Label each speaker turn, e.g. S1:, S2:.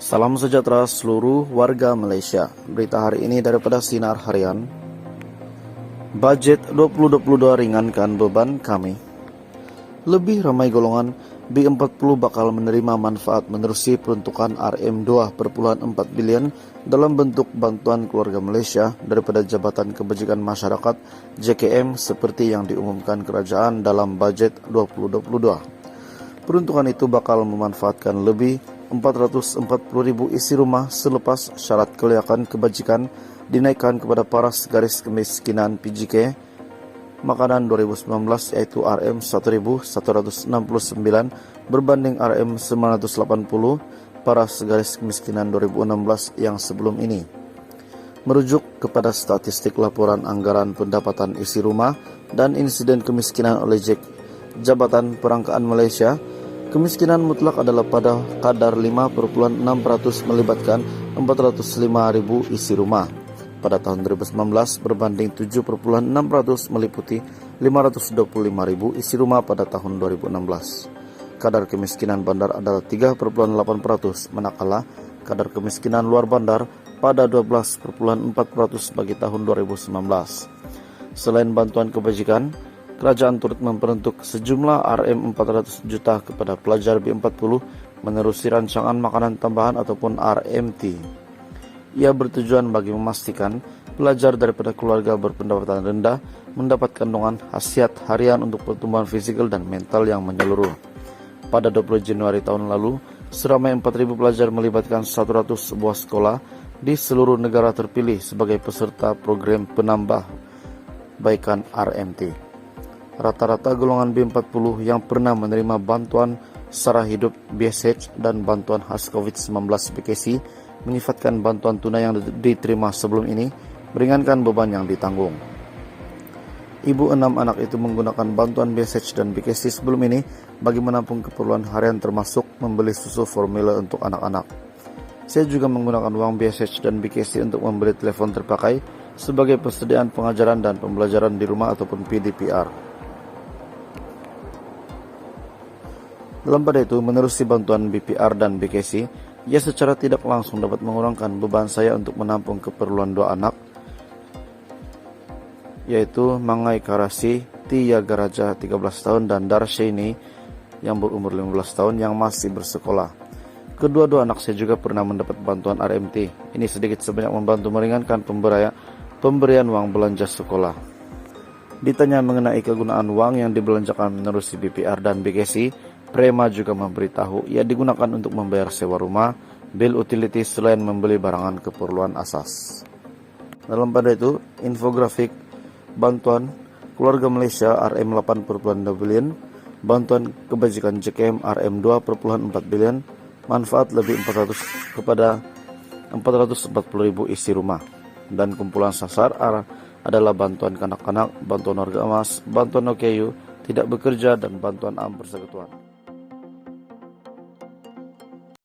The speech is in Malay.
S1: Salam sejahtera seluruh warga Malaysia. Berita hari ini daripada Sinar Harian. Budget 2022 ringankan beban kami. Lebih ramai golongan B40 bakal menerima manfaat menerusi peruntukan RM2.4 bilion dalam bentuk bantuan keluarga Malaysia daripada Jabatan Kebajikan Masyarakat JKM seperti yang diumumkan kerajaan dalam budget 2022. Peruntukan itu bakal memanfaatkan lebih 440,000 isi rumah selepas syarat kelayakan kebajikan dinaikkan kepada paras garis kemiskinan PGK makanan 2019 yaitu RM1.169 berbanding RM980 paras garis kemiskinan 2016 yang sebelum ini. Merujuk kepada statistik laporan anggaran pendapatan isi rumah dan insiden kemiskinan oleh Jabatan Perangkaan Malaysia, kemiskinan mutlak adalah pada kadar 5,6% melibatkan 405,000 isi rumah pada tahun 2019 berbanding 7,6% meliputi 525,000 isi rumah pada tahun 2016. Kadar kemiskinan bandar adalah 3,8% manakala kadar kemiskinan luar bandar pada 12,4% bagi tahun 2019. Selain bantuan kebajikan, kerajaan turut memperuntuk sejumlah RM400 juta kepada pelajar B40 menerusi rancangan makanan tambahan ataupun RMT. Ia bertujuan bagi memastikan pelajar daripada keluarga berpendapatan rendah mendapat kandungan khasiat harian untuk pertumbuhan fisikal dan mental yang menyeluruh. Pada 20 Januari tahun lalu, seramai 4,000 pelajar melibatkan 100 sebuah sekolah di seluruh negara terpilih sebagai peserta program penambah baikan RMT. Rata-rata golongan B40 yang pernah menerima bantuan sara hidup BSH dan bantuan khas COVID-19 BKC menyifatkan bantuan tunai yang diterima sebelum ini meringankan beban yang ditanggung. Ibu 6 anak itu menggunakan bantuan BSH dan BKC sebelum ini bagi menampung keperluan harian termasuk membeli susu formula untuk anak-anak. Saya juga menggunakan uang BSH dan BKC untuk membeli telepon terpakai sebagai persediaan pengajaran dan pembelajaran di rumah ataupun PDPR. Dalam pada itu, menerusi bantuan BPR dan BKC, ia secara tidak langsung dapat mengurangkan beban saya untuk menampung keperluan 2 anak, yaitu Mangai Karasi, Tia Garaja 13 tahun dan Darshini yang berumur 15 tahun yang masih bersekolah. Kedua-dua anak saya juga pernah mendapat bantuan RMT. Ini sedikit sebanyak membantu meringankan pemberian uang belanja sekolah. Ditanya mengenai kegunaan uang yang dibelanjakan menerusi BPR dan BKC, Prema juga memberitahu ia digunakan untuk membayar sewa rumah, bil utilities selain membeli barangan keperluan asas. Dalam pada itu, infografik bantuan keluarga Malaysia RM8.2 bilion, bantuan kebajikan JKM RM2.4 bilion, manfaat lebih 400 kepada 440,000 isi rumah, dan kumpulan sasar adalah bantuan kanak-kanak, bantuan warga emas, bantuan OKU, tidak bekerja, dan bantuan persekutuan.